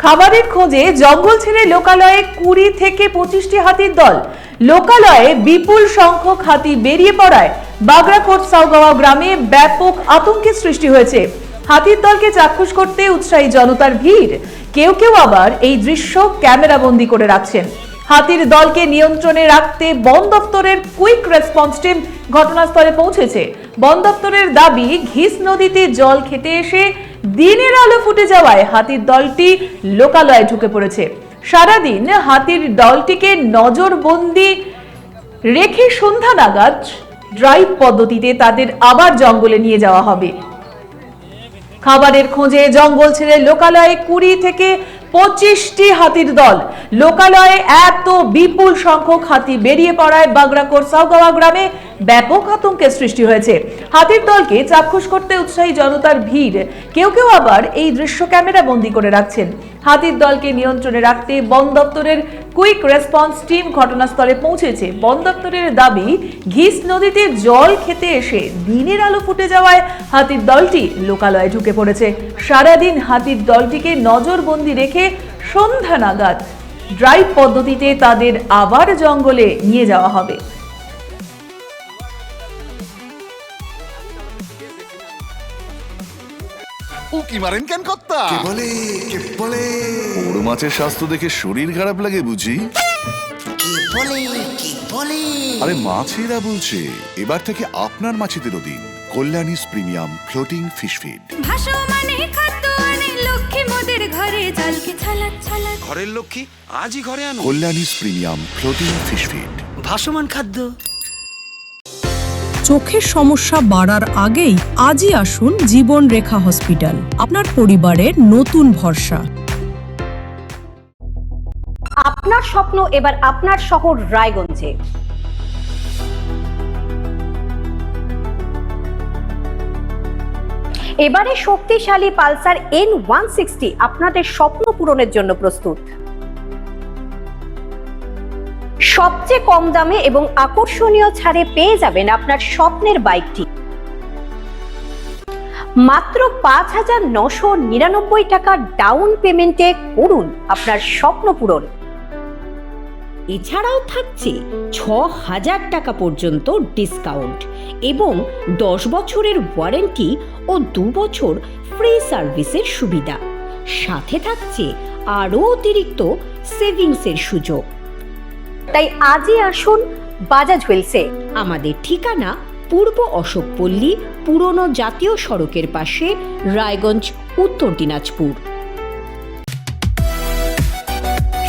খাবারের খোঁজে জঙ্গল ছেড়ে লোকালয়ে 20 থেকে 25টি হাতির দল। লোকালয়ে বিপুল সংখ্যক হাতি বেরিয়ে পড়ায় বাগড়াকোট সাউগাঁওয়া গ্রামে ব্যাপক আতঙ্কের সৃষ্টি হয়েছে। হাতির দলকে চাক্ষুষ করতে উৎসাহী জনতার ভিড়। কেউ কেউ আবার এই দৃশ্য ক্যামেরাবন্দি করে রাখছেন। হাতির দলকে নিয়ন্ত্রণে রাখতে বন দপ্তরের কুইক রেসপন্স টিম ঘটনাস্থলে পৌঁছেছে। বন দপ্তরের দাবি, ঘিস নদীতে জল খেতে এসে দিনের আলো ফুটে যাওয়ায় হাতির দলটি লোকালয়ে ঢুকে পড়েছে। সারাদিন হাতির দলটিকে নজরবন্দি রেখে সন্ধ্যা নাগাদ ড্রাইভ পদ্ধতিতে তাদের আবার জঙ্গলে নিয়ে যাওয়া হবে। খাবারের খোঁজে জঙ্গল ছেড়ে লোকালয়ে 20 থেকে 25টি হাতির দল। লোকালয়ে এত বিপুল সংখ্যক হাতি বেরিয়ে পড়ায় বাগড়াকোট সাউগাঁওয়া গ্রামে ব্যাপক আতঙ্কের সৃষ্টি হয়েছে। হাতির দলকে চাক্ষুষ করতে উৎসাহী জনতার ভিড়। কেউ কেউ আবার এই দৃশ্য ক্যামেরা বন্দী করে রাখছেন। হাতির দলকে নিয়ন্ত্রণে রাখতে বন দপ্তরের কুইক রেসপন্স টিম ঘটনাস্থলে পৌঁছেছে। বন দপ্তরের দাবি, ঘিস নদীতে জল খেতে এসে দিনের আলো ফুটে যাওয়ায় হাতির দলটি লোকালয়ে ঢুকে পড়েছে। সারাদিন হাতির দলটিকে নজরবন্দি রেখে সন্ধ্যা নাগাদ ড্রাইভ পদ্ধতিতে তাদের আবার জঙ্গলে নিয়ে যাওয়া হবে। উকি মারেন কেন কর্তা? কে বলে বড় মাছের স্বাস্থ্য দেখে শরীর খারাপ লাগে বুঝি? আরে মাছেরা বলছে, এবার থেকে আপনার মাছেদেরও দিন কল্যাণীস প্রিমিয়াম ফ্লোটিং ফিশ ফিড। ঘরের লক্ষ্মী আজই ঘরে আনো কল্যাণীস প্রিমিয়াম ফ্লোটিং ফিশ ফিড। ভাসমান খাদ্য। চোখের সমস্যা বাড়ার আগেই আজই আসুন জীবন রেখা হসপিটাল, আপনার পরিবারের নতুন ভরসা। আপনার স্বপ্ন এবার আপনার শহর রায়গঞ্জে। এবারে শক্তিশালী পালসার N160 আপনাদের স্বপ্ন পূরণের জন্য প্রস্তুত। সবচেয়ে কম দামে এবং আকর্ষণীয় ছাড়ে পেয়ে যাবেন আপনার স্বপ্নের বাইকটি। মাত্র 5,999 টাকা ডাউন পেমেন্টে করুন আপনার স্বপ্ন পূরণ। এছাড়াও থাকছে 6,000 টাকা পর্যন্ত ডিসকাউন্ট এবং 10 বছরের ওয়ারেন্টি ও 2 বছর ফ্রি সার্ভিসের সুবিধা। সাথে থাকছে আরও অতিরিক্ত সেভিংসের সুযোগ। তাই আজই আসুন বাজাজ হুইলসে। আমাদের ঠিকানা পূর্ব অশোকপল্লী, পুরনো জাতীয় সড়কের পাশে, রায়গঞ্জ, উত্তর দিনাজপুর।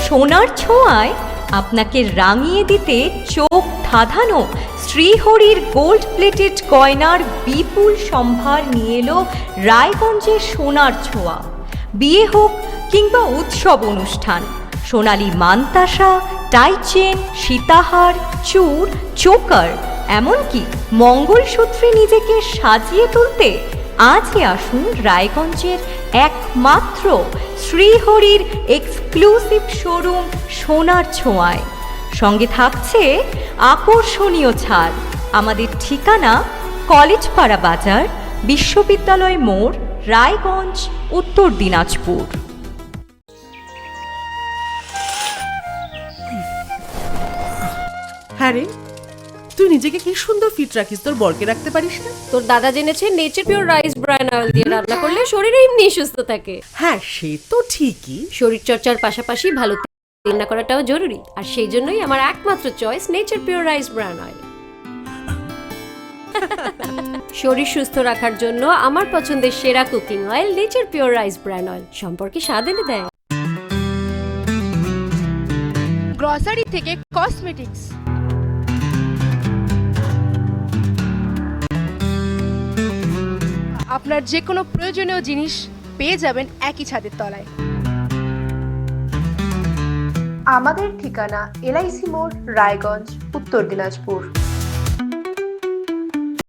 সোনার ছোঁয়ায় আপনাকে রাঙিয়ে দিতে চোখ ধাঁধানো শ্রীহরির গোল্ড প্লেটেড গয়নার বিপুল সম্ভার নিয়ে এলো রায়গঞ্জের সোনার ছোঁয়া। বিয়ে হোক কিংবা উৎসব অনুষ্ঠান, সোনালী মানতাসা, টাইচেন, সীতাহার, চূড়, চোকার, এমনকি মঙ্গলসূত্রে নিজেকে সাজিয়ে তুলতে আজই আসুন রায়গঞ্জের একমাত্র শ্রীহরির এক্সক্লুসিভ শোরুম সোনার ছোঁয়ায়। সঙ্গে থাকছে আকর্ষণীয় ছাড়। আমাদের ঠিকানা কলেজপাড়া বাজার, বিশ্ববিদ্যালয় মোড়, রায়গঞ্জ, উত্তর দিনাজপুর। হ্যাঁ রে, তুই নিজেকে কি সুন্দর ফিট রাখিস, তোর বরকে রাখতে পারিস না? তোর দাদা জেনেছে nature pure rice bran oil দিয়ে রান্না করলে শরীর এমনি সুস্থ থাকে। হ্যাঁ, সে তো ঠিকই। শরীর চর্চার পাশাপাশি ভালো তেল না করাটাও জরুরি, আর সেই জন্যই আমার একমাত্র choice nature pure rice bran oil. শরীর সুস্থ রাখার জন্য আমার পছন্দের সেরা cooking oil nature pure rice bran oil সম্পর্কে স্বাদ এনে দেয়। গ্রসারি থেকে কসমেটিক্স, আপনার যে কোনো প্রয়োজনীয় জিনিস পেয়ে যাবেন একই ছাদের তলায়। আমাদের ঠিকানা LIC মোড়, রায়গঞ্জ, উত্তর দিনাজপুর।